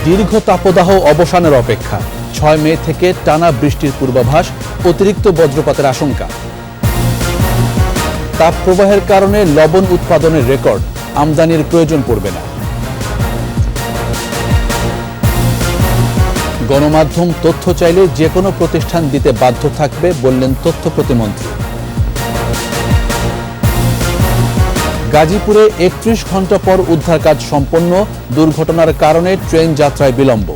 দীর্ঘ তাপদাহ অবসানের অপেক্ষা। 6 মে থেকে টানা বৃষ্টির পূর্বাভাস, অতিরিক্ত বজ্রপাতের আশঙ্কা। তাপপ্রবাহের কারণে লবণ উৎপাদনের রেকর্ড, আমদানির প্রয়োজন পড়বে না। গণমাধ্যম তথ্য চাইলে যে কোনো প্রতিষ্ঠান দিতে বাধ্য থাকবে, বললেন তথ্য প্রতিমন্ত্রী। গাজীপুরে 31 ঘণ্টা পর উদ্ধার কাজ সম্পন্ন, দুর্ঘটনার কারণে ট্রেন যাত্রায় বিলম্ব।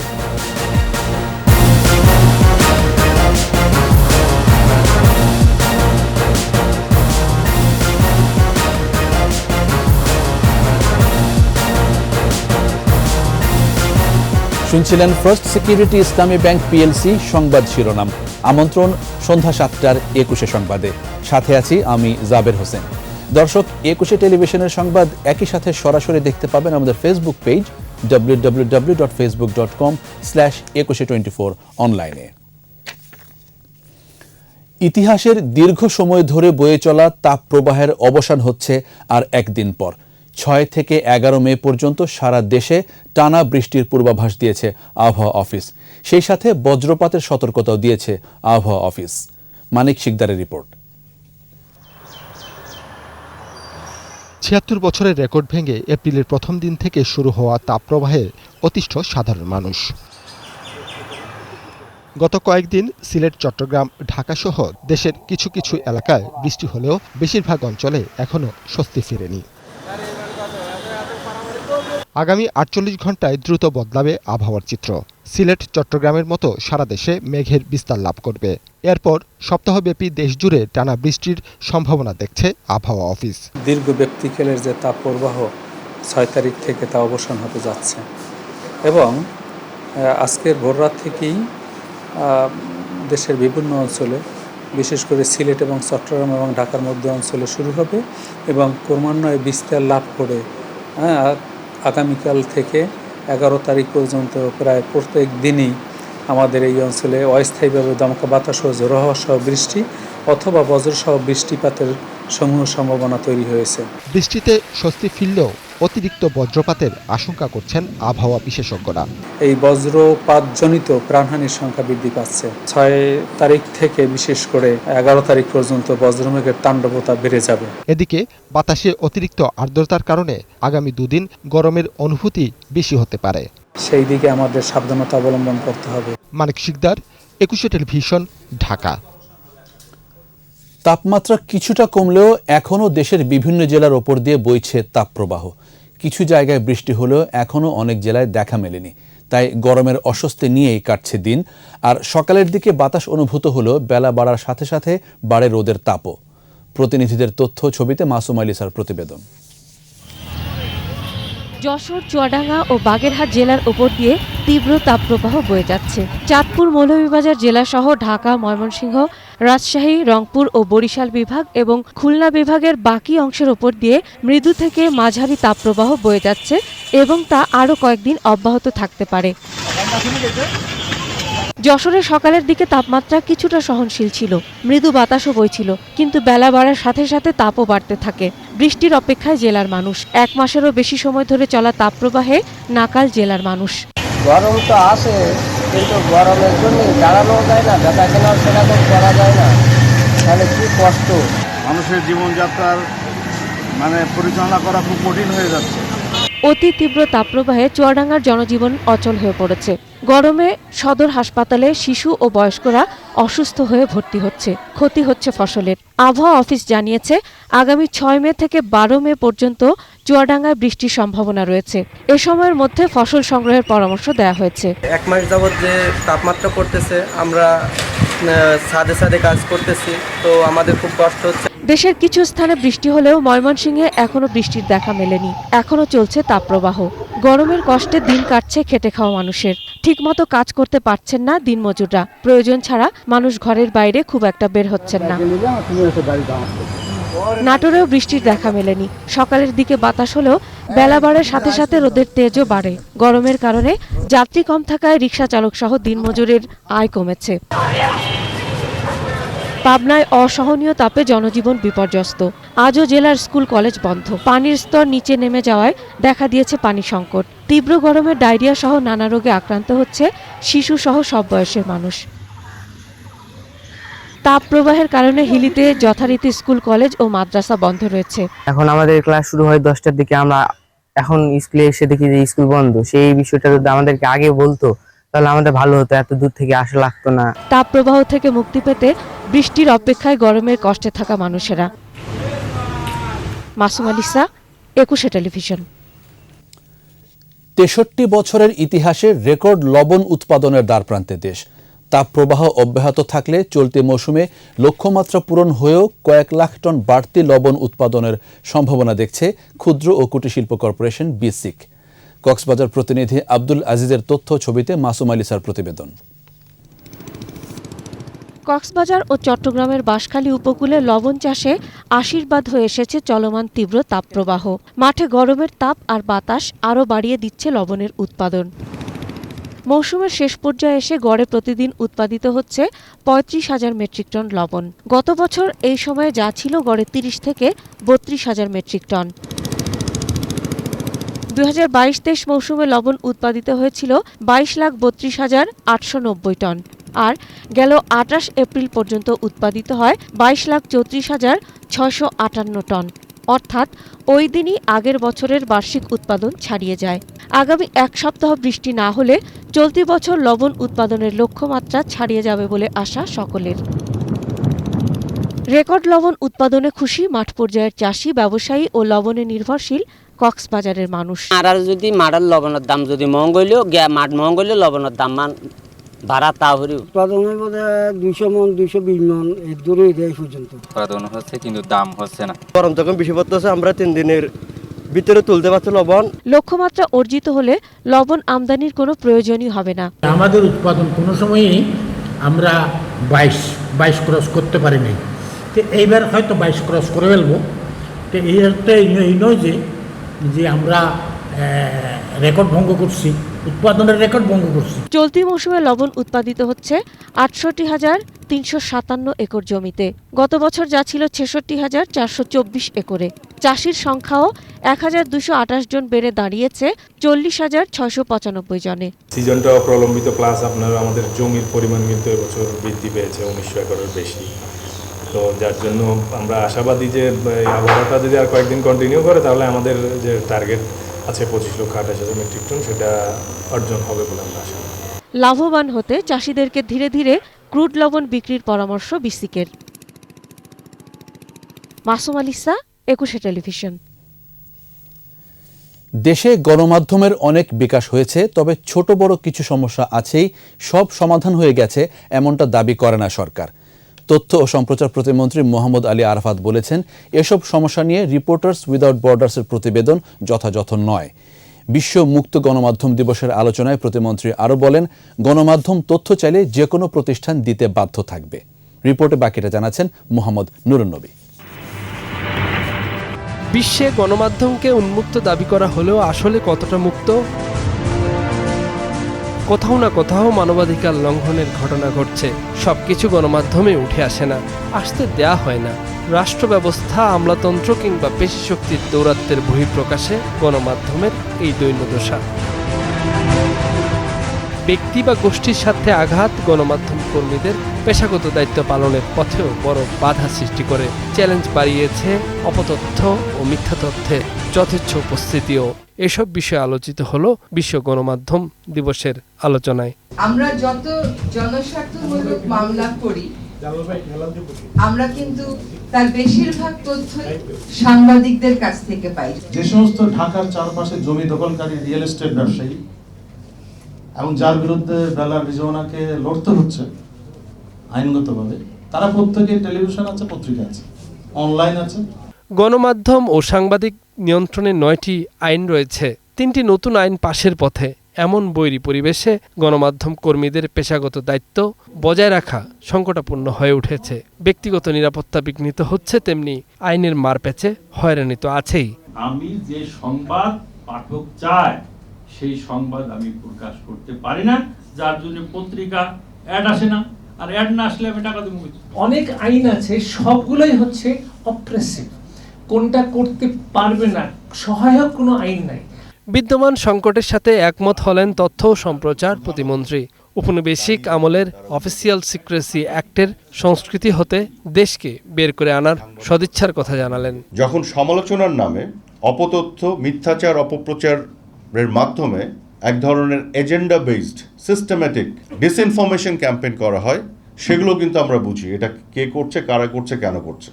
শুনছিলেন ফার্স্ট সিকিউরিটি ইসলামী ব্যাংক পিএলসি সংবাদ শিরোনাম। আমন্ত্রণ সন্ধ্যা 7টার 21 সংবাদে। সাথে আছি আমি জাবের হোসেন। দর্শক, 21 টেলিভিশনের সংবাদ একই সাথে সরাসরি দেখতে পাবেন আমাদের ফেসবুক পেজ www.facebook.com/2124 অনলাইনে। ইতিহাসের দীর্ঘ সময় ধরে বয়ে চলা তাপপ্রবাহের অবসান হচ্ছে আর একদিন পর। 6 থেকে 11 মে পর্যন্ত সারা দেশে টানা বৃষ্টির পূর্বাভাস দিয়েছে আবহাওয়া অফিস। সেই সাথে বজ্রপাতের সতর্কতাও দিয়েছে আবহাওয়া অফিস। মানিক শিকদারের রিপোর্ট। ৭৬ বছরের রেকর্ড ভেঙে এপ্রিলের প্রথম দিন থেকে শুরু হওয়া তাপপ্রবাহে অতিষ্ঠ সাধারণ মানুষ। গত কয়েকদিন সিলেট, চট্টগ্রাম, ঢাকাসহ দেশের কিছু কিছু এলাকায় বৃষ্টি হলেও বেশিরভাগ অঞ্চলে এখনও স্বস্তি ফেরেনি। আগামী ৪৮ ঘণ্টায় দ্রুত বদলাবে আবহাওয়ার চিত্র। সিলেট, চট্টগ্রামের মতো সারা দেশে মেঘের বিস্তার লাভ করবে। এরপর সপ্তাহব্যাপী দেশজুড়ে টানা বৃষ্টির সম্ভাবনা দেখছে আবহাওয়া অফিস। দীর্ঘ ব্যক্তিকালের যে তাপ প্রবাহ 6 তারিখ থেকে তা অবসান হতে যাচ্ছে এবং আজকের ভোররাত থেকেই দেশের বিভিন্ন অঞ্চলে, বিশেষ করে সিলেট এবং চট্টগ্রাম এবং ঢাকার মধ্য অঞ্চলে শুরু হবে এবং ক্রমান্বয়ে বিস্তার লাভ করে আগামীকাল থেকে 11 তারিখ পর্যন্ত প্রায় প্রত্যেক দিনই আমাদের এই অঞ্চলে অস্থায়ীভাবে দমকা বাতাস ও ঝোড়ো হাওয়া সহ বৃষ্টি অথবা বজ্রসহ বৃষ্টিপাতের সমূহ সম্ভাবনা তৈরি হয়েছে। বৃষ্টিতে স্বস্তি ফিরলেও অতিরিক্ত বজ্রপাতের আশঙ্কা করছেন আবহাওয়া বিশেষজ্ঞরা। এই বজ্রপাতজনিত প্রাণহানির সংখ্যা বৃদ্ধি পাচ্ছে। 6 তারিখ থেকে বিশেষ করে 11 তারিখ পর্যন্ত বজ্রমেঘের তাণ্ডবতা বেড়ে যাবে। এদিকে বাতাসে অতিরিক্ত আর্দ্রতার কারণে আগামী দুদিন গরমের অনুভূতি বেশি হতে পারে। সেই দিকে আমাদের সাবধানতা অবলম্বন করতে হবে। মানিক শিকদার, 21 টেলিভিশন, ঢাকা। তাপমাত্রা কিছুটা কমলেও এখনও দেশের বিভিন্ন জেলার ওপর দিয়ে বইছে তাপপ্রবাহ। কিছু জায়গায় বৃষ্টি হলেও এখনও অনেক জেলায় দেখা মেলেনি। তাই গরমের অস্বস্তি নিয়েই কাটছে দিন। আর সকালের দিকে বাতাস অনুভূত হলেও বেলা বাড়ার সাথে সাথে বাড়ে রোদের তাপও। প্রতিনিধিদের তথ্য, ছবিতে মাসুম আলিসার প্রতিবেদন। যশোর, চুয়াডাঙ্গা ও বাগেরহাট জেলার উপর দিয়ে তীব্র তাপপ্রবাহ বয়ে যাচ্ছে। চাঁদপুর, মৌলভীবাজার জেলাসহ ঢাকা, ময়মনসিংহ, রাজশাহী, রংপুর ও বরিশাল বিভাগ এবং খুলনা বিভাগের বাকি অংশের ওপর দিয়ে মৃদু থেকে মাঝারি তাপপ্রবাহ বয়ে যাচ্ছে এবং তা আরও কয়েকদিন অব্যাহত থাকতে পারে। যশোরে সকালের দিকে তাপমাত্রা কিছুটা সহনশীল ছিল, মৃদু বাতাসও বইছিল, কিন্তু বেলা বাড়ার সাথে সাথে তাপও বাড়তে থাকে। বৃষ্টির অপেক্ষায় জেলার মানুষ। 1 মাসেরও বেশি সময় ধরে চলা তাপপ্রবাহে নাকাল জেলার মানুষ। গরম তো আসে, কিন্তু গরমের জন্য দাঁড়ানো যায় না, দেখা কেনাও সেরকম করা যায় না, তাহলে কি কষ্ট। মানুষের জীবনযাত্রার পরিচালনা করা খুব কঠিন হয়ে যাচ্ছে। অতি তীব্র তাপপ্রবাহে চুয়াডাঙ্গার জনজীবন অচল হয়ে পড়েছে। গরমে সদর হাসপাতালে শিশু ও বয়স্করা অসুস্থ হয়ে ভর্তি হচ্ছে, ক্ষতি হচ্ছে ফসলের। আবহাওয়া অফিস জানিয়েছে, আগামী 6 মে থেকে 12 মে পর্যন্ত চুয়াডাঙ্গায় বৃষ্টির সম্ভাবনা রয়েছে। এ সময়ের মধ্যে ফসল সংগ্রহের পরামর্শ দেওয়া হয়েছে। 1 মাস যাবৎ যে তাপমাত্রা পড়তেছে, আমরা ছাদে ছাদে কাজ করতেছি, তো আমাদের খুব কষ্ট হচ্ছে। দেশের কিছু স্থানে বৃষ্টি হলেও ময়মনসিংহে এখনো বৃষ্টির দেখা মেলেনি। এখনো চলছে তাপপ্রবাহ। গরমের কষ্টে দিন কাটছে খেটে খাওয়া মানুষের। ঠিকমতো কাজ করতে পারছেন না দিনমজুররা। প্রয়োজন ছাড়া মানুষ ঘরের বাইরে খুব একটা বের হচ্ছেন না। নাটোরেও বৃষ্টির দেখা মেলেনি। সকালের দিকে বাতাস হলেও বেলা বাড়ার সাথে সাথে রোদের তেজও বাড়ে। গরমের কারণে যাত্রী কম থাকায় রিকশা চালক সহ দিনমজুরের আয় কমেছে। পাবনায় অসহনীয় তাপে জনজীবন বিপর্যস্ত। আজও জেলার স্কুল কলেজ বন্ধ। পানির স্তর নিচে নেমে যাওয়ায় দেখা দিয়েছে পানি সংকট। তীব্র গরমে ডায়রিয়া সহ নানা রোগে আক্রান্ত হচ্ছে শিশু সহ সব বয়সের মানুষ। তাপ প্রবাহের কারণে হিলিতে যথারীতি স্কুল কলেজ ও মাদ্রাসা বন্ধ রয়েছে। এখন আমাদের ক্লাস শুরু হয় 10টার দিকে, আমরা এখন স্কুলে এসে দেখি যে স্কুল বন্ধ। সেই বিষয়টা যদি আমাদেরকে আগে বলতো তাহলে আমাদের ভালো হতো, এত দূর থেকে আসা লাগতো না। তাপ প্রবাহ থেকে মুক্তি পেতে বৃষ্টির অপেক্ষায় গরমের কষ্টে থাকা মানুষেরা। মাসুম আলিসা, 21 টেলিভিশন। 63 বছরের ইতিহাসে রেকর্ড লবণ উৎপাদনের দ্বারপ্রান্তে দেশ। তাপপ্রবাহ অব্যাহত থাকলে চলতি মৌসুমে লক্ষ্যমাত্রা পূরণ হয়েও কয়েক লাখ টন বাড়তি লবণ উৎপাদনের সম্ভাবনা দেখছে ক্ষুদ্র ও কুটির শিল্প কর্পোরেশন বিসিক। কক্সবাজার প্রতিনিধি আব্দুল আজিজের তথ্য, ছবিতে মাসুম আলিসার প্রতিবেদন। কক্সবাজার ও চট্টগ্রামের বাঁশখালী উপকূলে লবণ চাষে আশীর্বাদ হয়ে এসেছে চলমান তীব্র তাপপ্রবাহ। মাঠে গরমের তাপ আর বাতাস আরও বাড়িয়ে দিচ্ছে লবণের উৎপাদন। মৌসুমের শেষ পর্যায়ে এসে গড়ে প্রতিদিন উৎপাদিত হচ্ছে 35,000 মেট্রিক টন লবণ। গত বছর এই সময়ে যা ছিল গড়ে 30 থেকে 32,000 মেট্রিক টন। 2022-23 মৌসুমে লবণ উৎপাদিত হয়েছিল 22,32,890 টন। আর গেল 28 এপ্রিল পর্যন্ত উৎপাদিত হয় 22,34,658 টন। অর্থাৎ ওই দিনই আগের বছরের বার্ষিক উৎপাদন ছাড়িয়ে যায়। আগামী এক সপ্তাহ বৃষ্টি না হলে চলতি বছর লবণ উৎপাদনের লক্ষ্যমাত্রা ছাড়িয়ে যাবে বলে আশা সকলের। রেকর্ড লবণ উৎপাদনে খুশি মাঠ পর্যায়ের চাষি, ব্যবসায়ী ও লবণে নির্ভরশীল কক্সবাজারের মানুষ। আর যদি মাড়ার লবণের দাম যদি মঙ্গলেও মাঠ মঙ্গলেও লবণের দাম ভাড়া তা হরি উৎপাদনের মধ্যে 200 মন 220 মন এই দূরে এই পর্যন্ত উৎপাদন হচ্ছে, কিন্তু দাম হচ্ছে না। গরম যখন বেশি পড়তেছে, আমরা 3 দিনের ভিতরে তুলতে পারছি লবণ। লক্ষ্যমাত্রা অর্জিত হলে লবণ আমদানির কোনো প্রয়োজনই হবে না। আমাদের উৎপাদন কোনো সময়ই আমরা 22 ক্রস করতে পারিনি। তো এইবার হয়তো 22 ক্রস করে ফেলবো। তো এই অর্থে এই নয় যে আমরা রেকর্ড ভঙ্গ করছি, উৎপাদনের রেকর্ড ভঙ্গ করছি। চলতি মৌসুমে লবণ উৎপাদিত হচ্ছে 68,357 একর জমিতে। গত বছর যা ছিল 66,424 একরে। চাষির সংখ্যাও 1,228 জন বেড়ে দাঁড়িয়েছে 40,695 জনে। সিজনটা প্রলম্বিত, প্লাস আপনার আমাদের জমির পরিমাণ কিন্তু এবছর বৃদ্ধি পেয়েছে 1900 একরের বেশি। তো যার জন্য আমরা আশাবাদী যে আবহাওয়াটা যদি আর কয়েকদিন কন্টিনিউ করে তাহলে আমাদের যে টার্গেট আছে 25,28,000 মেট্রিক টন, সেটা অর্জন হবে বলে আমরা আশা করি। লাভবান হতে চাষিদেরকে ধীরে ধীরে ক্রুড লবণ বিক্রির পরামর্শ বিসিকের। মাসুম আলিসা, 21 টেলিভিশন। দেশে গণমাধ্যমের অনেক বিকাশ হয়েছে, তবে ছোট বড় কিছু সমস্যা আছেই। সব সমাধান হয়ে গেছে এমনটা দাবি করে না সরকার। তথ্য ও সম্প্রচার প্রতিমন্ত্রী মোহাম্মদ আলী আরাফাত বলেছেন, এসব সমস্যা নিয়ে রিপোর্টার্স উইদাউট বর্ডার্সের প্রতিবেদন যথাযথ নয়। বিশ্ব মুক্ত গণমাধ্যম দিবসের আলোচনায় প্রতিমন্ত্রী আরও বলেন, গণমাধ্যম তথ্য চাইলে যে কোনো প্রতিষ্ঠান দিতে বাধ্য থাকবে। রিপোর্টে বাকিটা জানাচ্ছেন মোহাম্মদ নুরুন নবী। বিশ্বে গণমাধ্যমকে উন্মুক্ত দাবি করা হলেও আসলে কতটা মুক্ত? কোথাও না কোথাও মানবাধিকার লঙ্ঘনের ঘটনা ঘটছে। সবকিছু গণমাধ্যমে উঠে আসে না, আসতে দেয়া হয় না। রাষ্ট্র ব্যবস্থা, আমলাতন্ত্র কিংবা পেশি শক্তির দৌরাত্ম্যের বহিঃপ্রকাশে গণমাধ্যমের এই দৈন্যদশা। ব্যক্তি বা গোষ্ঠীর সাথে আঘাত গণমাধ্যম কর্মীদের পেশাগত দায়িত্ব পালনের পথেও বড় বাধা সৃষ্টি করে। চ্যালেঞ্জ বাড়িয়েছে অপতথ্য ও মিথ্যা তথ্যের যথেচ্ছ উপস্থিতিও। এসব বিষয়ে আলোচিত হলো বিশ্ব গণমাধ্যম দিবসের আলোচনায়। আমরা যত জনস্বার্থমূলক মামলা করি, আমরা কিন্তু তার বেশিরভাগ তথ্যই সাংবাদিকদের কাছ থেকে পাই। যে সমস্ত ঢাকার চারপাশে জমি দখলকারী রিয়েল এস্টেট ব্যবসায়ী এবং যার বিরুদ্ধে বেলা রিজওয়ানাকে লড়তে হচ্ছে আইনগতভাবে, তারা প্রত্যেকে টেলিভিশন আছে, পত্রিকা আছে, অনলাইন আছে। গণমাধ্যম ও সাংবাদিক নিয়ন্ত্রণে 9টি আইন রয়েছে। 3টি নতুন আইন পাশের পথে। এমন বৈরী পরিবেশে গণমাধ্যম কর্মীদের পেশাগত দায়িত্ব বজায় রাখা সংকটাপূর্ণ হয়ে উঠেছে। ব্যক্তিগত নিরাপত্তা বিঘ্নিত হচ্ছে, তেমনি আইনের মারপ্যাচে হয়রানি তো আছেই। আমি যে সংবাদ পাঠক চায় সেই সংবাদ আমি প্রকাশ করতে পারি না, যার জন্য পত্রিকা অ্যাড আসে না, আর অ্যাড না আসলে আমি টাকা দেবো। অনেক আইন আছে, সবগুলোই হচ্ছে অপ্রেসিভ, কোনটা করতে পারবে না, সহায়ক কোনো আইন নাই। বিদ্যমান সংকটের সাথে একমত হলেন তথ্য ও সম্প্রচার প্রতিমন্ত্রী। উপনিবেশিক আমলের অফিসিয়াল সিক্রেসি অ্যাক্টের সংস্কৃতি হতে দেশকে বের করে আনার সদিচ্ছার কথা জানালেন। যখন সমালোচনার নামে অপতথ্য, মিথ্যাচার, অপপ্রচারের মাধ্যমে এক ধরনের agenda based systematic disinformation campaign করা হয়, সেগুলো কিন্তু আমরা বুঝি এটা কে করছে, কারা করছে, কেন করছে।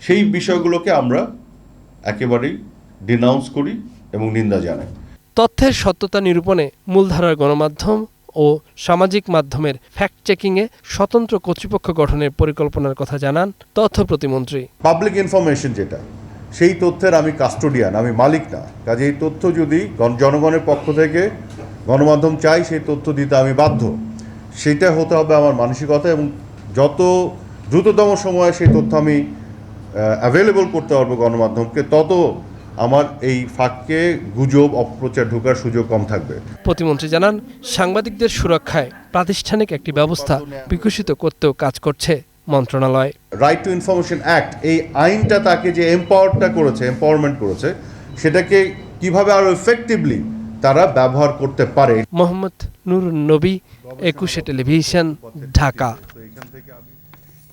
সেই বিষয়গুলোকে আমরা একেবারেই ডিনাউন্স করি এবং নিন্দা জানাই। তথ্যের সত্যতা নিরূপণে মূলধারার গণমাধ্যম ও সামাজিক মাধ্যমের ফ্যাক্ট চেকিংয়ে স্বতন্ত্র কর্তৃপক্ষ গঠনের পরিকল্পনার কথা জানান তথ্য প্রতিমন্ত্রী। পাবলিক ইনফরমেশন যেটা, সেই তথ্যের আমি কাস্টোডিয়ান, আমি মালিক না। কাজে এই তথ্য যদি জনগণের পক্ষ থেকে গণমাধ্যম চাই, সেই তথ্য দিতে আমি বাধ্য। সেটা হতে হবে আমার মানসিকতা, এবং যত দ্রুততম সময়ে সেই তথ্য আমি অ্যাভেলেবল করতে পারবো গণমাধ্যমকে, তত আমার এই ফাঁককে গুজব, অপপ্রচার ঢোকার সুযোগ কম থাকবে। প্রতিমন্ত্রী জানান, সাংবাদিকদের সুরক্ষায় প্রাতিষ্ঠানিক একটি ব্যবস্থা বিকশিত করতেও কাজ করছে মন্ত্রণালয়। রাইট টু ইনফরমেশন অ্যাক্ট, এই আইনটা তাকে যে এম্পাওয়ারমেন্ট করেছে, সেটাকে কিভাবে আরো এফেক্টিভলি তারা ব্যবহার করতে পারে। মোহাম্মদ নুরুন নবী, 21 টেলিভিশন, ঢাকা।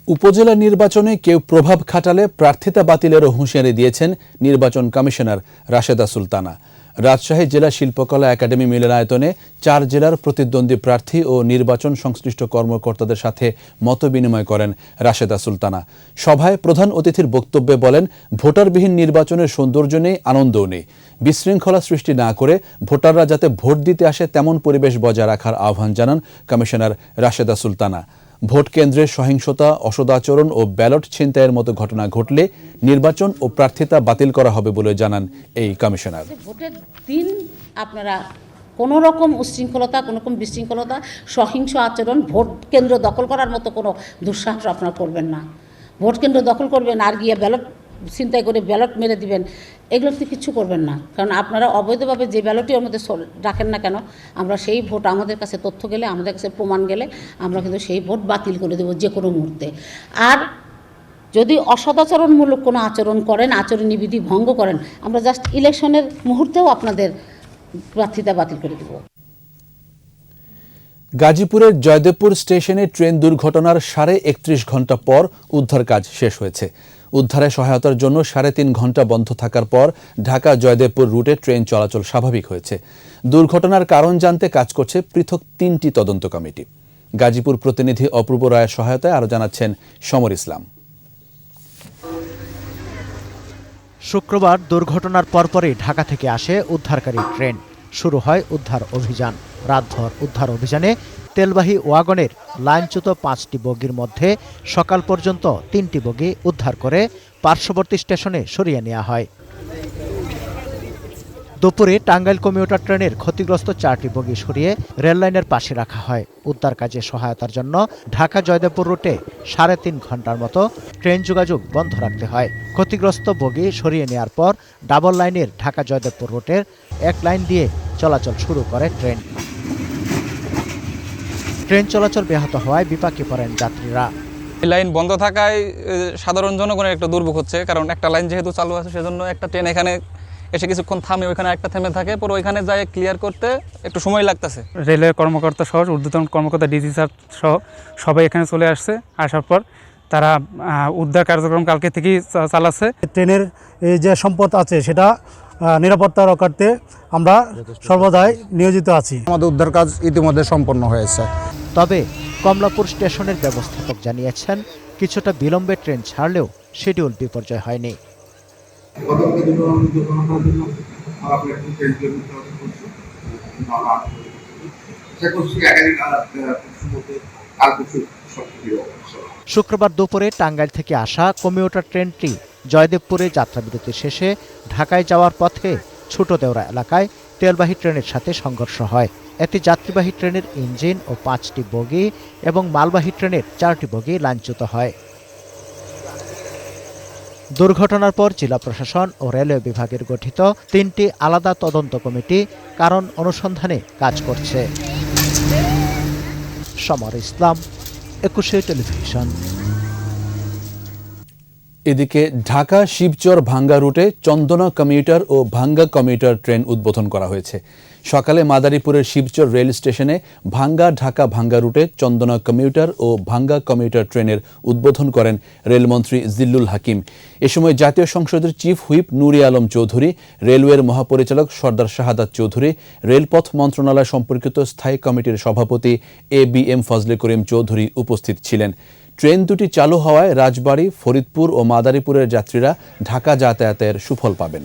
উপজেলা নির্বাচনে কেউ প্রভাব খাটালে প্রার্থিতা বাতিলেরও হুঁশিয়ারি দিয়েছেন নির্বাচন কমিশনার রাশেদা সুলতানা। রাজশাহী জেলা শিল্পকলা একাডেমি মিলনায়তনে 4 জেলার প্রতিদ্বন্দ্বী প্রার্থী ও নির্বাচন সংশ্লিষ্ট কর্মকর্তাদের সাথে মতবিনিময় করেন রাশেদা সুলতানা। সভায় প্রধান অতিথির বক্তব্যে বলেন, ভোটারবিহীন নির্বাচনের সৌন্দর্য নেই, আনন্দও নেই। বিশৃঙ্খলা সৃষ্টি না করে ভোটাররা যাতে ভোট দিতে আসে তেমন পরিবেশ বজায় রাখার আহ্বান জানান কমিশনার রাশেদা সুলতানা। ভোট কেন্দ্রে সহিংসতা, অসদাচরণ ও ব্যালট ছিনতাইয়ের মতো ঘটনা ঘটলে নির্বাচন ও প্রার্থিতা বাতিল করা হবে বলে জানান এই কমিশনার। ভোটের দিন আপনারা কোনো রকম উচ্ছৃঙ্খলতা, কোনো রকম বিশৃঙ্খলতা, সহিংস আচরণ, ভোট কেন্দ্র দখল করার মতো কোনো দুঃসাহস আপনারা করবেন না। ভোট কেন্দ্র দখল করবেন আর গিয়ে ব্যালট ছিনতাই করে ব্যালট মেরে দিবেন, এগুলোতে কিছু করবেন না। কারণ আপনারা অবৈধভাবে যে ব্যালটই ওর মধ্যে রাখেন না কেন, আমরা সেই ভোট, আমাদের কাছে তথ্য গেলে, আমাদের কাছে প্রমাণ গেলে আমরা কিন্তু সেই ভোট বাতিল করে দেবো যে কোনো মুহূর্তে। আর যদি অসদাচরণমূলক কোনো আচরণ করেন, আচরণী বিধি ভঙ্গ করেন, আমরা জাস্ট ইলেকশনের মুহূর্তেও আপনাদের প্রার্থিতা বাতিল করে দেব। গাজীপুরের জয়দেবপুর স্টেশনে ট্রেন দুর্ঘটনার 31.5 ঘণ্টা পর উদ্ধার কাজ শেষ হয়েছে। উদ্ধারে সহায়তার জন্য 3.5 ঘণ্টা বন্ধ থাকার পর ঢাকা জয়দেবপুর রুটে ট্রেন চলাচল স্বাভাবিক হয়েছে। দুর্ঘটনার কারণ জানতে কাজ করছে পৃথক 3টি তদন্ত কমিটি। গাজীপুর প্রতিনিধি অপূর্ব রায়ের সহায়তায় আরও জানাচ্ছেন সমর ইসলাম। শুক্রবার দুর্ঘটনার পরপরই ঢাকা থেকে আসে উদ্ধারকারী ট্রেন। শুরু হয় উদ্ধার অভিযান। রাতভর উদ্ধার অভিযানে তেলবাহী ওয়াগনের লাইনচ্যুত 5টি বগির মধ্যে সকাল পর্যন্ত 3টি বগি উদ্ধার করে পার্শ্ববর্তী স্টেশনে সরিয়ে নেওয়া হয়। দুপুরে টাঙ্গাইল কমিউটার ট্রেনের ক্ষতিগ্রস্ত 4টি বগি সরিয়ে রেললাইনের পাশে রাখা হয়। উদ্ধার কাজে সহায়তার জন্য ঢাকা জয়দেবপুর রুটে 3.5 ঘণ্টার মতো ট্রেন যোগাযোগ বন্ধ রাখতে হয়। ক্ষতিগ্রস্ত বগি সরিয়ে নেওয়ার পর ডাবল লাইনের ঢাকা জয়দেবপুর রুটের এক লাইন দিয়ে চলাচল শুরু করে ট্রেন। ট্রেন চলাচল ব্যাহত হওয়ায় বিপাকে পড়েন যাত্রীরা। লাইন বন্ধ থাকায় সাধারণ জনগণের একটা দুর্ভোগ হচ্ছে, কারণ একটা লাইন যেহেতু চালু আছে সেজন্য একটা ট্রেন এখানে এসে কিছুক্ষণ থামে, ওইখানে একটা থেমে থাকে, পরে ওইখানে যায় ক্লিয়ার করতে একটু সময় লাগতেছে। রেলের কর্মকর্তা সহ ঊর্ধ্বতন কর্মকর্তা ডিসি স্যার সহ সবাই এখানে চলে আসছে। আসার পর তারা উদ্ধার কার্যক্রম কালকে থেকেই চালাচ্ছে। ট্রেনের এই যে সম্পদ আছে সেটা নিরাপত্তা রক্ষার্থে আমরা সর্বদাই নিয়োজিত আছি। আমাদের উদ্ধার কাজ ইতিমধ্যে সম্পন্ন হয়েছে। তবে কমলাপুর স্টেশনের ব্যবস্থাপক জানিয়েছেন, কিছুটা বিলম্বে ট্রেন ছাড়লেও শিডিউল বিপর্যয় হয়নি। শুক্রবার দুপুরে টাঙ্গাইল থেকে আসা কমিউটার ট্রেনটি জয়দেবপুরে যাত্রাবিরতি শেষে ঢাকায় যাওয়ার পথে ছোটদেওরা এলাকায় তেলবাহী ট্রেনের সাথে সংঘর্ষ হয়। এতে যাত্রীবাহী ট্রেনের ইঞ্জিন ও 5টি বগি এবং মালবাহী ট্রেনের 4টি বগি লাইনচ্যুত হয়। দুর্ঘটনার পর জেলা প্রশাসন ও রেলওয়ে বিভাগের গঠিত 3টি আলাদা তদন্ত কমিটি কারণ অনুসন্ধানে কাজ করছে। সমর ইসলাম, 21 টেলিভিশন। এদিকে ঢাকা শিবচর ভাঙ্গা রুটে চন্দনা কমিউটার ও ভাঙ্গা কমিউটার ট্রেন উদ্বোধন করা হয়েছে। সকালে মাদারীপুরের শিবচর রেল স্টেশনে ভাঙ্গা ঢাকা ভাঙ্গা রুটে চন্দনা কমিউটার ও ভাঙ্গা কমিউটার ট্রেনের উদ্বোধন করেন রেলমন্ত্রী জিল্লুল হাকিম। এ সময় জাতীয় সংসদের চিফ হুইপ নুরি আলম চৌধুরী, রেলওয়ের মহাপরিচালক সর্দার শাহাদাত চৌধুরী, রেলপথ মন্ত্রণালয় সম্পর্কিত স্থায়ী কমিটির সভাপতি ABM ফজলে করিম চৌধুরী উপস্থিত ছিলেন। ট্রেন দুটি চালু হওয়ায় রাজবাড়ী, ফরিদপুর ও মাদারীপুরের যাত্রীরা ঢাকা যাতায়াতের সুফল পাবেন।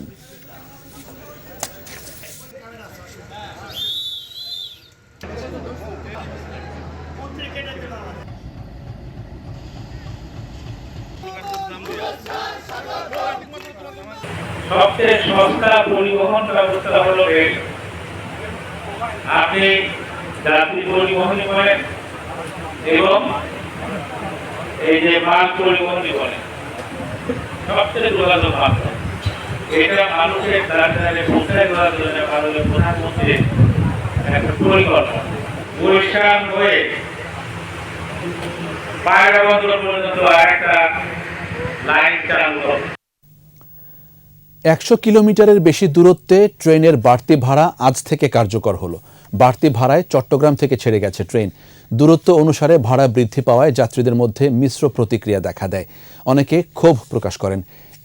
সবচেয়ে সস্তা পরিবহন ব্যবস্থা হলো রেল। আপনি যাত্রী পরিবহন করেন এবং এই যে মাল পরিবহন করেন, সবচেয়ে যোগাযোগ মাত্র এটা মানুষের দ্বারা পৌঁছায় দেওয়ার জন্য ভারতের প্রধানমন্ত্রীর একটা পরিকল্পনা। বরিশাল হয়ে পায়রা বন্দর পর্যন্ত আরেকটা লাইন চালু হবে। 100 কিলোমিটারের বেশি দূরত্বে ট্রেনের বাড়তি ভাড়া আজ থেকে কার্যকর হলো। বাড়তি ভাড়ায় চট্টগ্রাম থেকে ছেড়ে গেছে ট্রেন। দূরত্ব অনুসারে ভাড়া বৃদ্ধি পাওয়ায় যাত্রীদের মধ্যে মিশ্র প্রতিক্রিয়া দেখা দেয়। অনেকে ক্ষোভ প্রকাশ করেন।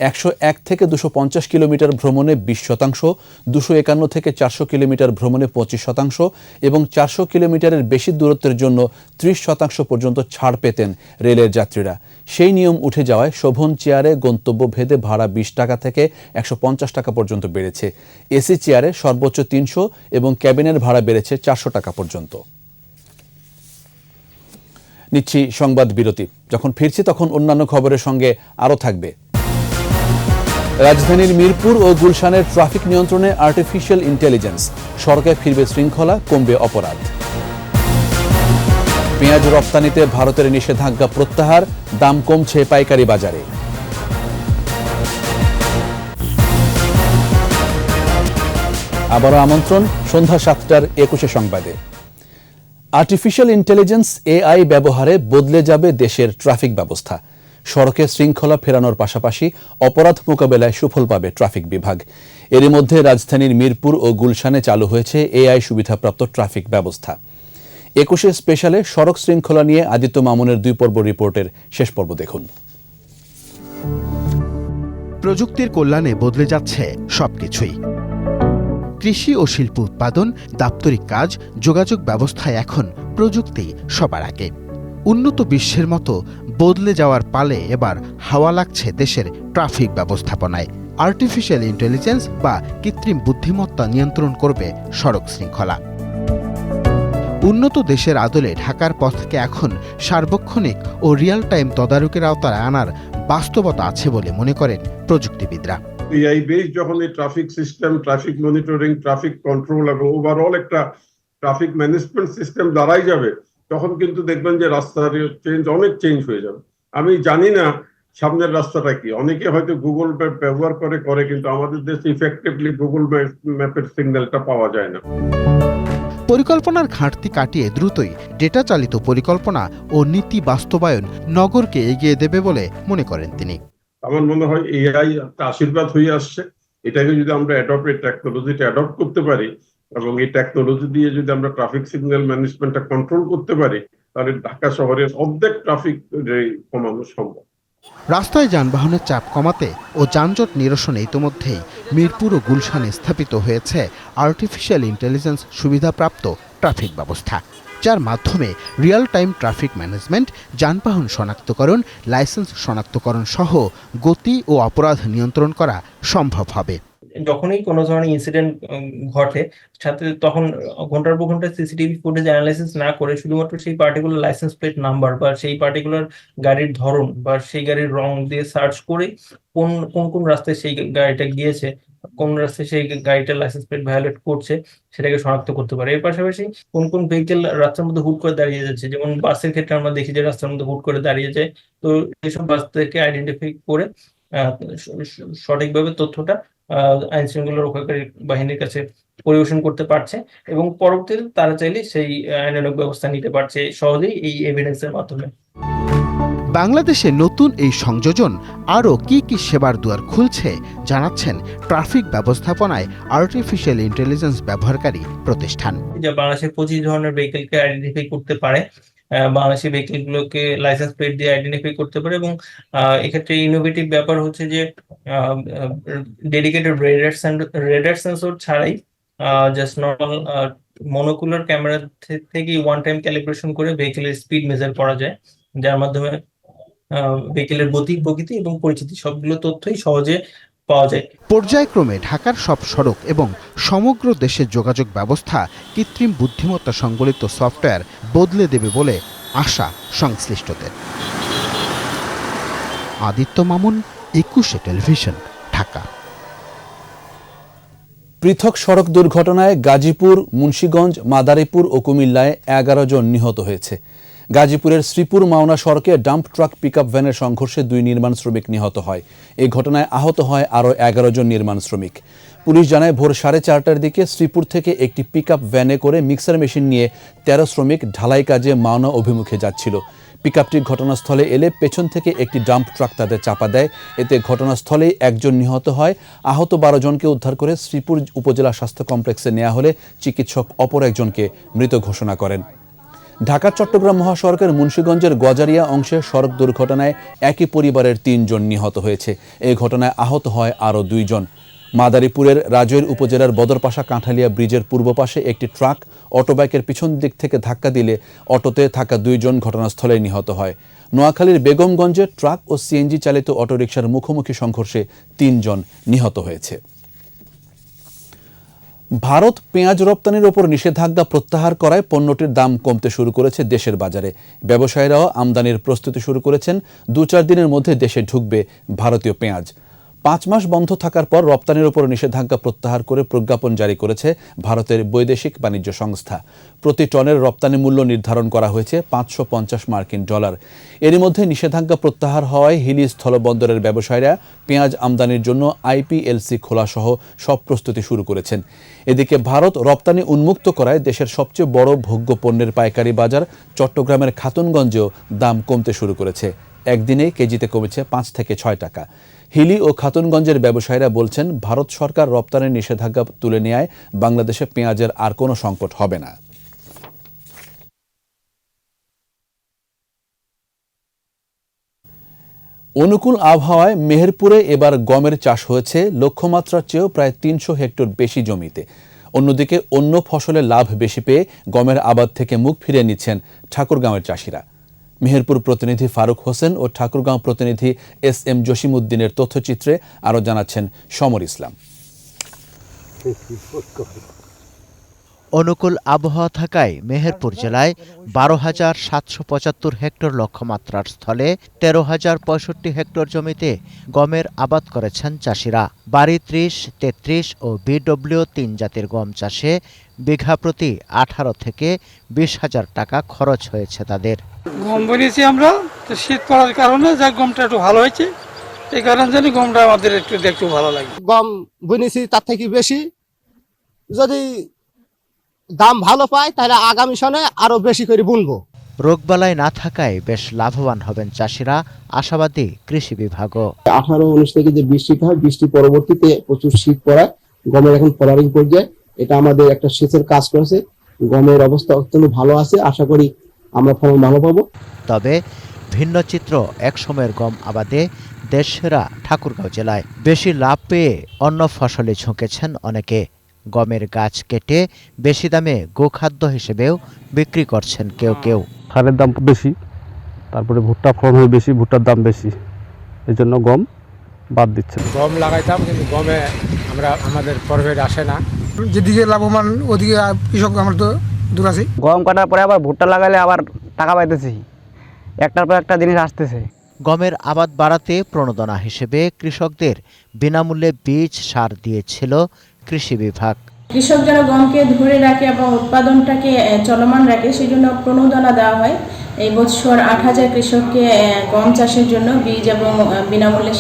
101 থেকে 250 কিলোমিটার ভ্রমণে 20%, 251 থেকে 400 কিলোমিটার ভ্রমণে 25% এবং 400 কিলোমিটারের বেশি দূরত্বের জন্য 30% পর্যন্ত ছাড় পেতেন রেলের যাত্রীরা। সেই নিয়ম উঠে যাওয়ায় শোভন চেয়ারে গন্তব্য ভেদে ভাড়া 20 টাকা থেকে 150 টাকা পর্যন্ত বেড়েছে। এসি চেয়ারে সর্বোচ্চ 300 এবং ক্যাবিনের ভাড়া বেড়েছে 400 টাকা পর্যন্ত। নিচ্ছি সংবাদ বিরতি। যখন ফিরছি তখন অন্যান্য খবরের সঙ্গে আরও থাকবে। রাজধানীর মিরপুর ও গুলশানের ট্রাফিক নিয়ন্ত্রণে আর্টিফিশিয়াল ইন্টেলিজেন্স, সড়কে ফিরবে শৃঙ্খলা, কমবে অপরাধ। পেঁয়াজ রপ্তানিতে ভারতের নিষেধাজ্ঞা প্রত্যাহার, দাম কমছে পাইকারি বাজারে। আবারও আমন্ত্রণ সন্ধ্যা 7টার 21 সংবাদে। আর্টিফিশিয়াল ইন্টেলিজেন্স AI ব্যবহারে বদলে যাবে দেশের ট্রাফিক ব্যবস্থা। সড়কে শৃঙ্খলা ফেরানোর পাশাপাশি অপরাধ মোকাবেলায় সুফল পাবে ট্রাফিক বিভাগ। এরই মধ্যে রাজধানীর মিরপুর ও গুলশানে চালু হয়েছে AI সুবিধাপ্রাপ্ত ট্রাফিক ব্যবস্থা। 21 স্পেশালে সড়ক শৃঙ্খলা নিয়ে আদিত্য মামুনের 2 পর্ব রিপোর্টের শেষ পর্ব দেখুন। প্রযুক্তির কল্যাণে বদলে যাচ্ছে সবকিছুই। কৃষি ও শিল্প উৎপাদন, দাপ্তরিক কাজ, যোগাযোগ ব্যবস্থায় এখন প্রযুক্তি সবার আগে। উন্নত বিশ্বের মতো বদলে যাওয়ার পালে এবার হাওয়া লাগছে দেশের ট্রাফিক ব্যবস্থাপনায়। আর্টিফিশিয়াল ইন্টেলিজেন্স বা কৃত্রিম বুদ্ধিমত্তা নিয়ন্ত্রণ করবে সড়ক শৃঙ্খলা। উন্নত দেশের আদলে ঢাকার পথকে এখন সার্বক্ষণিক ও রিয়েল টাইম তদারকির আওতায় আনার বাস্তবতা আছে বলে মনে করেন প্রযুক্তিবিদরা। AI বেস যখন এই traffic system, traffic monitoring, traffic control এবং ওভারঅল একটা ট্রাফিক ম্যানেজমেন্ট সিস্টেম দাঁড়াই যাবে, তখন কিন্তু দেখবেন যে রাস্তার অনেক চেঞ্জ হয়ে যাবে। আমি জানি না সামনের রাস্তাটা কি, অনেকে হয়তো গুগল ম্যাপ ব্যবহার করে কিন্তু আমাদের দেশে ইফেক্টিভলি গুগল ম্যাপের সিগন্যালটা পাওয়া যায় না। পরিকল্পনার ঘাটতি কাটিয়ে দ্রুতই ডেটা চালিত পরিকল্পনা ও নীতি বাস্তবায়ন নগরকে এগিয়ে দেবে বলে মনে করেন তিনি। আমার মনে হয় AI একটা আশীর্বাদ হয়ে আসছে। এটাকে যদি আমরা টেকনোলজিটা অ্যাডপ্ট করতে পারি এবং এই টেকনোলজি দিয়ে যদি আমরা ট্রাফিক সিগন্যাল ম্যানেজমেন্টটা কন্ট্রোল করতে পারি, তাহলে ঢাকা শহরের অর্ধেক ট্রাফিক কমানো সম্ভব। রাস্তায় যানবাহনের চাপ কমাতে ও যানজট নিরসনে ইতোমধ্যেই মিরপুর ও গুলশানে স্থাপিত হয়েছে আর্টিফিশিয়াল ইন্টেলিজেন্স সুবিধাপ্রাপ্ত ট্রাফিক ব্যবস্থা, যার মাধ্যমে রিয়েল টাইম ট্রাফিক ম্যানেজমেন্ট, যানবাহন শনাক্তকরণ, লাইসেন্স শনাক্তকরণ সহ গতি ও অপরাধ নিয়ন্ত্রণ করা সম্ভব হবে। যখনই কোনো ধরনের ইনসিডেন্ট ঘটে, সাথে তখন ঘন্টার পর ঘন্টা সিসিটিভি ফুটেজ অ্যানালাইসিস না করে শুধুমাত্র সেই পার্টিকুলার লাইসেন্স প্লেট নাম্বার বা সেই পার্টিকুলার গাড়ির ধরন বা সেই গাড়ির রং দিয়ে সার্চ করে কোন কোন রাস্তায় সেই গাড়িটা গিয়েছে, কোন রাস্তায় সেই গাড়িটার লাইসেন্স প্লেট ভায়োলেট করছে সেটাকে শনাক্ত করতে পারে। এর পাশাপাশি কোন ভেহিকেল রাস্তার মধ্যে হুট করে দাঁড়িয়ে যাচ্ছে, যেমন বাসের ক্ষেত্রে আমরা দেখি যে রাস্তার মধ্যে হুট করে দাঁড়িয়ে যায়, তো এইসব বাসদেরকে আইডেন্টিফাই করে সঠিকভাবে তথ্যটা আইন শৃঙ্খলা রক্ষাকারী বাহিনীর কাছে পরিবেশন করতে পারছে এবং পরবর্তীতে তারা চাইলে সেই আইনানুগ ব্যবস্থা নিতে পারছে সহজেই এই এভিডেন্সের মাধ্যমে। বাংলাদেশে নতুন এই সংযোজন আরও কি সেবার দুয়ার খুলছে জানাচ্ছেন ট্রাফিক ব্যবস্থাপনায় আর্টিফিশিয়াল ইন্টেলিজেন্স ব্যবহারকারী প্রতিষ্ঠান। যে বাংলাদেশের 25 ধরনের ভেহিকেলকে আইডেন্টিফাই করতে পারে, বাংলাদেশি ভেহিকেলগুলোকে লাইসেন্স প্লেট দিয়ে আইডেন্টিফাই করতে পারে, এবং এক্ষেত্রে ইনোভেটিভ ব্যাপার হচ্ছে যে ডেডিকেটেড রেডার সেন্সর ছাড়াই জাস্ট নর্মাল মনোকুলার ক্যামেরা থেকে ওয়ান টাইম ক্যালিব্রেশন করে ভেহিকেলের স্পিড মেজার করা যায়, যার মাধ্যমে ভেহিকেলের গতি, প্রকৃতি এবং পরিচিতি সবগুলো তথ্যই সহজে পাওয়া যায়। পর্যায়ক্রমে ঢাকার সব সড়ক এবং সমগ্র দেশের যোগাযোগ ব্যবস্থা কৃত্রিম বুদ্ধিমত্তা সংবলিত সফটওয়্যার বদলে দেবে বলে আশা সংশ্লিষ্টদের। আদিত্য মামুন, 21 টেলিভিশন, ঢাকা। পৃথক সড়ক দুর্ঘটনায় গাজীপুর, মুন্সিগঞ্জ, মাদারীপুর ও কুমিল্লায় 11 জন নিহত হয়েছে। গাজীপুরের শ্রীপুর মাওনা সড়কে ডাম্প ট্রাক পিকআপ ভ্যানের সংঘর্ষে 2 নির্মাণ শ্রমিক নিহত হয়। এই ঘটনায় আহত হয় আরও 11 জন নির্মাণ শ্রমিক। পুলিশ জানায় ভোর 4:30টার দিকে শ্রীপুর থেকে একটি পিকআপ ভ্যানে করে মিক্সার মেশিন নিয়ে 13 শ্রমিক ঢালাই কাজে মাওনা অভিমুখে যাচ্ছিল। পিকআপটি ঘটনাস্থলে এলে পেছন থেকে একটি ডাম্প ট্রাক তাদের চাপা দেয়। এতে ঘটনাস্থলেই 1 জন নিহত হয়। আহত 12 জনকে উদ্ধার করে শ্রীপুর উপজেলা স্বাস্থ্য কমপ্লেক্সে নেওয়া হলে চিকিৎসক অপর একজনকে মৃত ঘোষণা করেন। ঢাকা চট্টগ্রাম মহাসড়কের মুন্সিগঞ্জের গজারিয়া অংশে সড়ক দুর্ঘটনায় একই পরিবারের 3 জন নিহত হয়েছে। এই ঘটনায় আহত হয় আরও 2 জন। মাদারীপুরের রাজৈর উপজেলার বদরপাশা কাঁঠালিয়া ব্রিজের পূর্ব পাশে একটি ট্রাক অটোবাইকের পিছন দিক থেকে ধাক্কা দিলে অটোতে থাকা 2 জন ঘটনাস্থলে নিহত হয়। নোয়াখালীর বেগমগঞ্জে ট্রাক ও সিএনজি চালিত অটোরিকশার মুখোমুখি সংঘর্ষে 3 জন নিহত হয়েছে। ভারত পেঁয়াজ রপ্তানির ওপর নিষেধাজ্ঞা প্রত্যাহার করায় পণ্যটির দাম কমতে শুরু করেছে দেশের বাজারে। ব্যবসায়ীরাও আমদানির প্রস্তুতি শুরু করেছেন। 2-4 দিনের মধ্যে দেশে ঢুকবে ভারতীয় পেঁয়াজ। 5 মাস বন্ধ থাকার পর রপ্তানির ওপর নিষেধাজ্ঞা প্রত্যাহার করে প্রজ্ঞাপন জারি করেছে ভারতের বৈদেশিক বাণিজ্য সংস্থা। প্রতি টনের রপ্তানি মূল্য নির্ধারণ করা হয়েছে $550 মার্কিন। এরই মধ্যে নিষেধাজ্ঞা প্রত্যাহার হওয়ায় হিলি স্থলবন্দরের ব্যবসায়ীরা পেঁয়াজ আমদানির জন্য আইপিএলসি খোলাসহ সব প্রস্তুতি শুরু করেছেন। এদিকে ভারত রপ্তানি উন্মুক্ত করায় দেশের সবচেয়ে বড় ভোগ্য পণ্যের পাইকারি বাজার চট্টগ্রামের খাতুনগঞ্জেও দাম কমতে শুরু করেছে। একদিনে কেজিতে কমেছে 5 থেকে 6 টাকা। হিলি ও খাতুনগঞ্জের ব্যবসায়ীরা বলছেন, ভারত সরকার রপ্তানির নিষেধাজ্ঞা তুলে নেওয়ায় বাংলাদেশে পেঁয়াজের আর কোনো সংকট হবে না। অনুকূল আবহাওয়ায় মেহেরপুরে এবার গমের চাষ হয়েছে লক্ষ্যমাত্রার চেয়েও প্রায় 300 হেক্টর বেশি জমিতে। অন্যদিকে অন্য ফসলের লাভ বেশি পেয়ে গমের আবাদ থেকে মুখ ফিরিয়ে নিচ্ছেন ঠাকুরগাঁওয়ের চাষিরা। মেহেরপুর প্রতিনিধি ফারুক হোসেন ও ঠাকুরগাঁও প্রতিনিধি SM জসিমউদ্দিনের তথ্যচিত্রে আরও জানাচ্ছেন সমর ইসলাম। অনুকূল আবহাওয়া থাকায় মেহেরপুর জেলায় 12,775 হেক্টর লক্ষ্যমাত্রার স্থলে 13,065 হেক্টর জমিতে গমের আবাদ করেছেন চাষিরা। বাড়ি 30, 33 ও BW 3 জাতের গম চাষে বিঘা প্রতি 18 থেকে 20,000 টাকা খরচ হয়েছে তাদের। গম বুনেছি আমরা, তো শীত পড়ার কারণে যা গমটা একটু ভালো হয়েছে, এই কারণে জানি গমটা আমাদের একটু দেখতে ভালো লাগে। গম বুনেছি তার থেকে বেশি, যদি দাম ভালো পায় তাহলে আগামী সনে আরো বেশি করে বুনবো। রোগবালাই না থাকায় বেশ লাভবান হবেন চাষিরা, আশাবাদী কৃষি বিভাগও। 18-19 থেকে যে বৃষ্টিটা হয়, বৃষ্টি পরবর্তীতে প্রচুর শীত পড়ায়, গমের এখন ফলারিং পর্যায়ে, এটা আমাদের একটা সেচের কাজ করেছে। গমের অবস্থা অত্যন্ত ভালো আছে, আশা করি আমরা ফলন ভালো পাবো। তবে ভিন্ন চিত্র একসময়ের গম আবাদে দেশসেরা ঠাকুরগাঁও জেলায়। বেশি লাভ পেয়ে অন্য ফসলে ঝুঁকেছেন অনেকে। গমের গাছ কেটে বেশি দামে গোখাদ্য হিসেবেও বিক্রি করছেন কেউ কেউ। সারের দাম বেশি, তারপরে ভুট্টা ফলন হয় বেশি, ভুট্টার দাম বেশি, এই জন্য গম বাদ দিচ্ছে। গম লাগাইতাম, কিন্তু গমে আমাদের প্রফিট আসে না। যেদিকে লাভবান ওদিকে কৃষক আমার তো দূর আছে। গম কাটার পরে আবার ভুট্টা লাগালে আবার টাকা পাইতেছি, একটার পর একটা জিনিস আসতেছে। গমের আবাদ বাড়াতে প্রণোদনা হিসেবে কৃষকদের বিনামূল্যে বীজ সার দিয়েছিল কৃষি বিভাগ। কৃষক যেন গমকে ধরে রাখে এবং উৎপাদনটাকে চলমান রাখে, সেই জন্য প্রণোদনা দেওয়া হয়। এই বছর 8,000 কৃষককে গম চাষের জন্য বীজ এবং বিনামূল্যে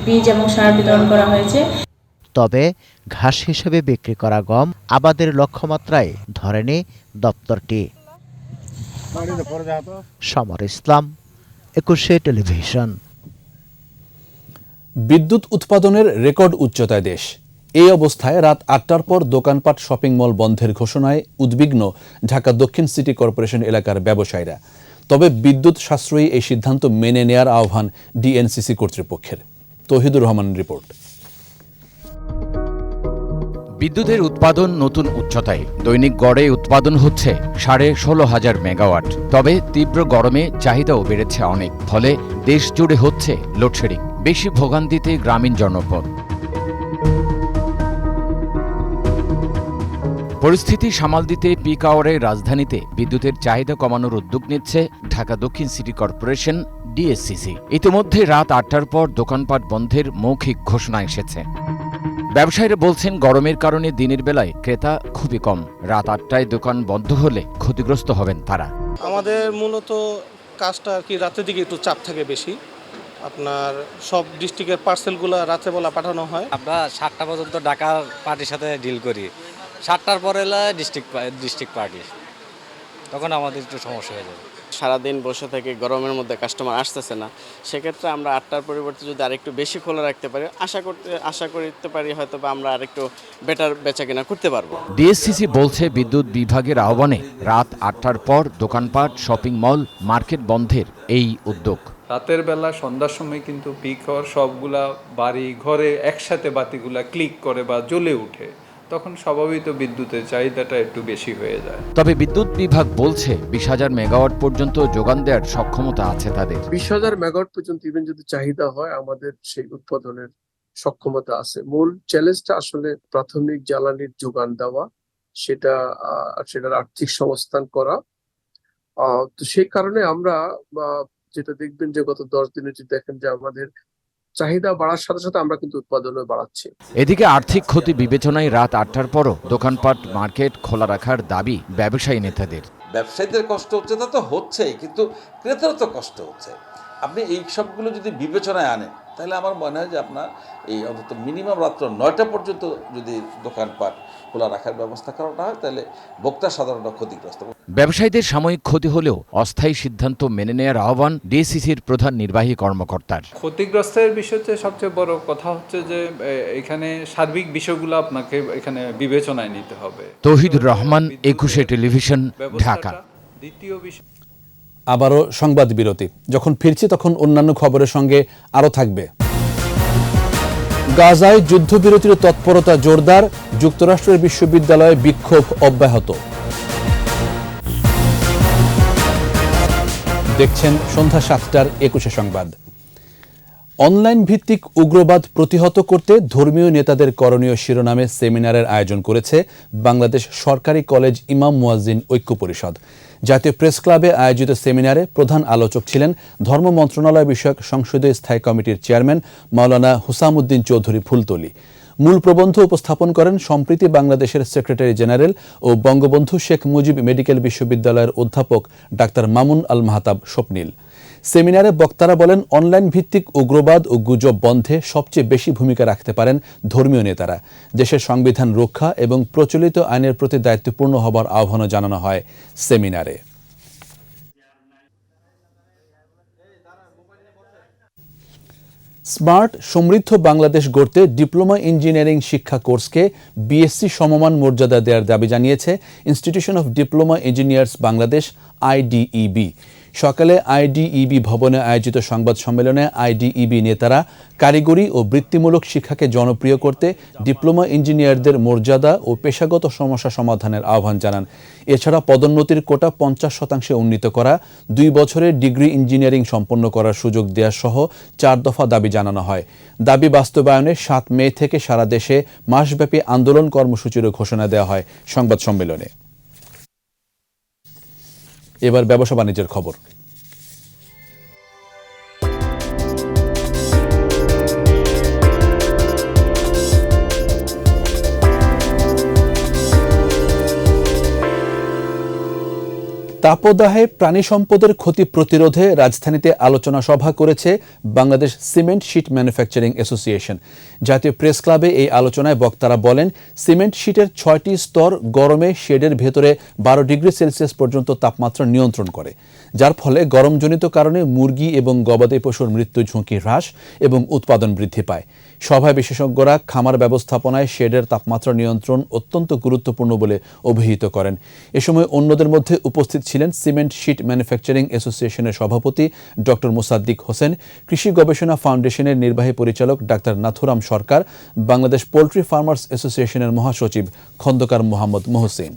বীজ এবং সার বিতরণ করা হয়েছে। তবে ঘাস হিসেবে বিক্রি করা গম আবাদের লক্ষ্যমাত্রায় ধরেনি দপ্তরটি। সমর ইসলাম, একুশে টেলিভিশন। বিদ্যুৎ উৎপাদনের রেকর্ড উচ্চতায় দেশ। এই অবস্থায় রাত ৮টার পর দোকানপাট, শপিং মল বন্ধের ঘোষণায় উদ্বিগ্ন ঢাকা দক্ষিণ সিটি কর্পোরেশন এলাকার ব্যবসায়ীরা। তবে বিদ্যুৎ সাশ্রয়ী এই সিদ্ধান্ত মেনে নেয়ার আহ্বান ডিএনসিসি কর্তৃপক্ষের। তৌহিদুর রহমান রিপোর্ট। বিদ্যুতের উৎপাদন নতুন উচ্চতায়। দৈনিক গড়ে উৎপাদন হচ্ছে 16,500 মেগাওয়াট। তবে তীব্র গরমে চাহিদাও বেড়েছে অনেক, ফলে দেশ জুড়ে হচ্ছে লোডশেডিং। বেশি ভোগান্তিতে গ্রামীণ জনপদ। পরিস্থিতি সামাল দিতে পিক আওয়ারে রাজধানীতে বিদ্যুতের চাহিদা কমানোর উদ্যোগ নিচ্ছে ঢাকা দক্ষিণ সিটি কর্পোরেশন ডিএসসিসি। ইতিমধ্যে রাত ৮টার পর দোকানপাট বন্ধের মৌখিক ঘোষণা এসেছে। ব্যবসায়ীরা বলছেন, গরমের কারণে দিনের বেলায় ক্রেতা খুবই কম। রাত ৮টায় দোকান বন্ধ হলে ক্ষতিগ্রস্ত হবেন তারা। আমাদের মূলত কাজটা আর কি রাতের দিকে একটু চাপ থাকে বেশি। আপনার সব ডিস্ট্রিক্টের পার্সেলগুলো রাত্রেবেলা পাঠানো হয়। আমরা 7টা পর্যন্ত ঢাকার পার্টির সাথে ডিল করি, 7টার পরে এলে ডিস্ট্রিক্ট পার্টি, তখন আমাদের একটু সমস্যা হয়ে যাবে। সারাদিন বসে থেকে গরমের মধ্যে কাস্টমার আসতেছে না, সেক্ষেত্রে আমরা 8টার পরিবর্তে যদি আরেকটু বেশি খোলা রাখতে পারি, আশা করতে পারি হয়তো বা আমরা আরেকটু বেটার বেচাকেনা করতে পারবো। ডিএসসিসি বলছে, বিদ্যুৎ বিভাগের আহ্বানে রাত 8টার পর দোকানপাট, শপিং মল, মার্কেট বন্ধের এই উদ্যোগ। রাতের বেলা সন্ধ্যার সময় কিন্তু পিক আওয়ার, সবগুলা বাড়ি ঘরে একসাথে বাতিগুলা ক্লিক করে বা জ্বলে উঠে, তখন স্বাভাবিক বিদ্যুতের চাহিদাটা একটু বেশি হয়ে যায়। তবে বিদ্যুৎ বিভাগ বলছে 20,000 মেগাওয়াট পর্যন্ত যোগান দেওয়ার সক্ষমতা আছে তাদের। 20,000 মেগাওয়াট পর্যন্ত ইভেন যদি চাহিদা হয়, আমাদের সেই উৎপাদনের সক্ষমতা আছে। মূল চ্যালেঞ্জটা আসলে প্রাথমিক জ্বালানির যোগান দেওয়া, সেটার আর্থিক সংস্থান করা। তো সেই কারণে আমরা যেটা দেখবেন যে গত 10 দিনে যদি দেখেন যে আমাদের চাহিদা বাড়ার সাথে সাথে আমরা কিন্তু উৎপাদনও বাড়াচ্ছি। এদিকে আর্থিক ক্ষতি বিবেচনায় রাত 8টার পরও দোকানপাট, মার্কেট খোলা রাখার দাবি ব্যবসায়ী নেতাদের। ব্যবসায়ীদের কষ্ট হচ্ছে, তা তো হচ্ছেই, কিন্তু ক্রেতারও তো কষ্ট হচ্ছে। আপনি এই সবগুলো যদি বিবেচনায় আনেন, তাহলে আমার মনে হয় যে আপনার এই অন্তত মিনিমাম রাত্র 9টা পর্যন্ত যদি দোকানপাট খোলা রাখার ব্যবস্থা করাটা হয়, তাহলে ভোক্তা সাধারণত ক্ষতিগ্রস্ত। ব্যবসায়ীদের সাময়িক ক্ষতি হলেও অস্থায়ী সিদ্ধান্ত মেনে নেওয়ার আহ্বান ডিএসসিসির প্রধান নির্বাহী কর্মকর্তার। ক্ষতিগ্রস্তের বিষয়তে সবচেয়ে বড় কথা হচ্ছে যে এখানে সার্বিক বিষয়গুলো আপনাকে এখানে বিবেচনায় নিতে হবে। তৌহিদুর রহমান, একুশে টেলিভিশন, ঢাকা। দ্বিতীয় বিষয়, আবারও সংবাদ বিরতি। যখন ফিরছি তখন অন্যান্য খবরের সঙ্গে আরও থাকবে। গাজায় যুদ্ধবিরতির তৎপরতা জোরদার, যুক্তরাষ্ট্রের বিশ্ববিদ্যালয়ে বিক্ষোভ অব্যাহত। দেখছেন সন্ধ্যা 7টার একুশে সংবাদ। অনলাইন ভিত্তিক উগ্রবাদ প্রতিহত করতে ধর্মীয় নেতাদের করণীয় শিরোনামে সেমিনারের আয়োজন করেছে বাংলাদেশ সরকারি কলেজ ইমাম মুয়াজ্জিন ঐক্য পরিষদ। জাতীয় প্রেস ক্লাবে আয়োজিত সেমিনারে প্রধান আলোচক ছিলেন ধর্ম মন্ত্রণালয় বিষয়ক সংসদীয় স্থায়ী কমিটির চেয়ারম্যান মাওলানা হুসামউদ্দিন চৌধুরী ফুলতলি। মূল প্রবন্ধ উপস্থাপন করেন সম্প্রীতি বাংলাদেশের সেক্রেটারি জেনারেল ও বঙ্গবন্ধু শেখ মুজিব মেডিকেল বিশ্ববিদ্যালয়ের অধ্যাপক ডাক্তার মামুন আল মাহতাব স্বপ্নিল। সেমিনারে বক্তারা বলেন, অনলাইন ভিত্তিক উগ্রবাদ ও গুজব বন্ধে সবচেয়ে বেশি ভূমিকা রাখতে পারেন ধর্মীয় নেতারা। দেশের সংবিধান রক্ষা এবং প্রচলিত আইনের প্রতি দায়িত্বপূর্ণ হবার আহ্বানও জানানো হয় সেমিনারে। স্মার্ট সমৃদ্ধ বাংলাদেশ গড়তে ডিপ্লোমা ইঞ্জিনিয়ারিং শিক্ষা কোর্সকে বিএসসি সমমান মর্যাদা দেওয়ার দাবি জানিয়েছে institution of diploma engineers Bangladesh, IDEB. সকালে আইডিইবি ভবনে আয়োজিত সংবাদ সম্মেলনে আইডিইবি নেতারা কারিগরি ও বৃত্তিমূলক শিক্ষাকে জনপ্রিয় করতে ডিপ্লোমা ইঞ্জিনিয়ারদের মর্যাদা ও পেশাগত সমস্যা সমাধানের আহ্বান জানান। এছাড়া পদোন্নতির কোটা 50% উন্নীত করা, 2 বছরের ডিগ্রি ইঞ্জিনিয়ারিং সম্পন্ন করার সুযোগ দেওয়া সহ 4 দফা দাবি জানানো হয়। দাবি বাস্তবায়নে 7 মে থেকে সারা দেশে মাসব্যাপী আন্দোলন কর্মসূচিরও ঘোষণা দেওয়া হয় সংবাদ সম্মেলনে। এবার ব্যবসা বাণিজ্যের খবর। তাপদাহে প্রাণী সম্পদের ক্ষতি প্রতিরোধে রাজধানীতে আলোচনা সভা করেছে Bangladesh cement sheet manufacturing association. জাতীয় প্রেস ক্লাবে এই আলোচনায় বক্তারা বলেন, সিমেন্ট শিটের 6টি স্তর গরমে শেডের ভেতরে 12 ডিগ্রি সেলসিয়াস পর্যন্ত তাপমাত্রা নিয়ন্ত্রণ করে, যার ফলে গরমজনিত কারণে মুরগি এবং গবাদি পশুর মৃত্যু ঝুঁকি হ্রাস এবং উৎপাদন বৃদ্ধি পায়। সভায় বিশেষজ্ঞরা খামার ব্যবস্থাপনায় শেডের তাপমাত্রা নিয়ন্ত্রণ অত্যন্ত গুরুত্বপূর্ণ বলে অভিহিত করেন। এ সময় অন্যদের মধ্যে উপস্থিত ছিলেন সিমেন্ট শিট ম্যানুফ্যাকচারিং অ্যাসোসিয়েশনের সভাপতি ডক্টর মোসাদ্দিক হোসেন, কৃষি গবেষণা ফাউন্ডেশনের নির্বাহী পরিচালক ডাক্তার নাথুরাম সরকার, বাংলাদেশ পোল্ট্রি ফার্মার্স অ্যাসোসিয়েশনের মহাসচিব খন্দকার মোহাম্মদ মোহসিন।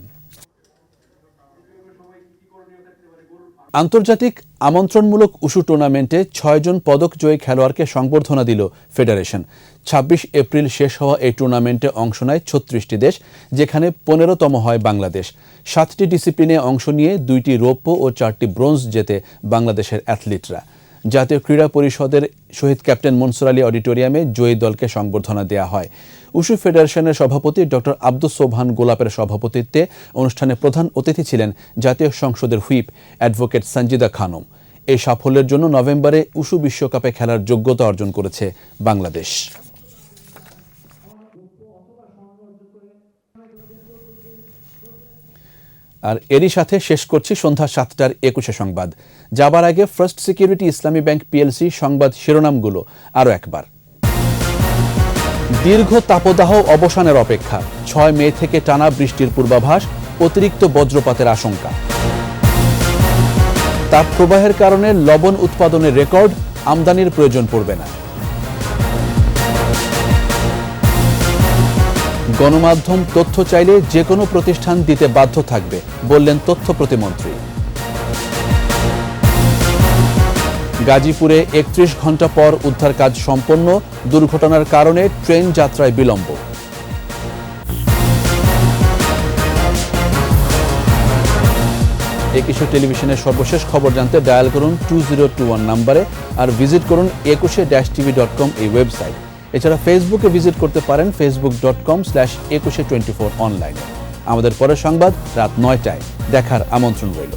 আন্তর্জাতিক আমন্ত্রণমূলক উশু টুর্নামেন্টে 6 জন পদক জয়ী খেলোয়াড়কে সংবর্ধনা দিল ফেডারেশন। 26 এপ্রিল শেষ হওয়া এই টুর্নামেন্টে অংশ নেয় 36টি দেশ, যেখানে 15তম হয় বাংলাদেশ। 7টি ডিসিপ্লিনে অংশ নিয়ে 2টি রৌপ্য ও 4টি ব্রোঞ্জ জেতে বাংলাদেশের অ্যাথলিটরা। জাতীয় ক্রীড়া পরিষদের শহীদ ক্যাপ্টেন মনসুর আলী অডিটোরিয়ামে জয়ী দলকে সংবর্ধনা দেওয়া হয়। উশু ফেডারেশনের সভাপতি ডক্টর আব্দুস সোবহান গোলাপের সভাপতিত্বে অনুষ্ঠানে প্রধান অতিথি ছিলেন জাতীয় সংসদের হুইপ অ্যাডভোকেট সঞ্জিদা খানম। এই সাফল্যের জন্য নভেম্বরে উশু বিশ্বকাপে খেলার যোগ্যতা অর্জন করেছে বাংলাদেশ। আর এরই সাথে শেষ করছি সন্ধ্যা 7টার 21 সংবাদ। যাবার আগে ফার্স্ট সিকিউরিটি ইসলামী ব্যাংক পিএলসি সংবাদ শিরোনামগুলো আরও একবার। দীর্ঘ তাপদাহ অবসানের অপেক্ষা, 6 মে থেকে টানা বৃষ্টির পূর্বাভাস, অতিরিক্ত বজ্রপাতের আশঙ্কা। তাপ প্রবাহের কারণে লবণ উৎপাদনের রেকর্ড, আমদানির প্রয়োজন পড়বে না। গণমাধ্যম তথ্য চাইলে যে কোনো প্রতিষ্ঠান দিতে বাধ্য থাকবে, বললেন তথ্য প্রতিমন্ত্রী। গাজীপুরে 31 ঘণ্টা পর উদ্ধার কাজ সম্পন্ন, দুর্ঘটনার কারণে ট্রেন যাত্রায় বিলম্ব। একুশে টেলিভিশনের সর্বশেষ খবর জানতে ডায়াল করুন 2021 নম্বরে, আর ভিজিট করুন ekushe-tv.com এই ওয়েবসাইট। এছাড়া ফেসবুকে ভিজিট করতে পারেন facebook.com/ekushe24 অনলাইনে। আমাদের পরের সংবাদ রাত 9টায় দেখার আমন্ত্রণ রইল।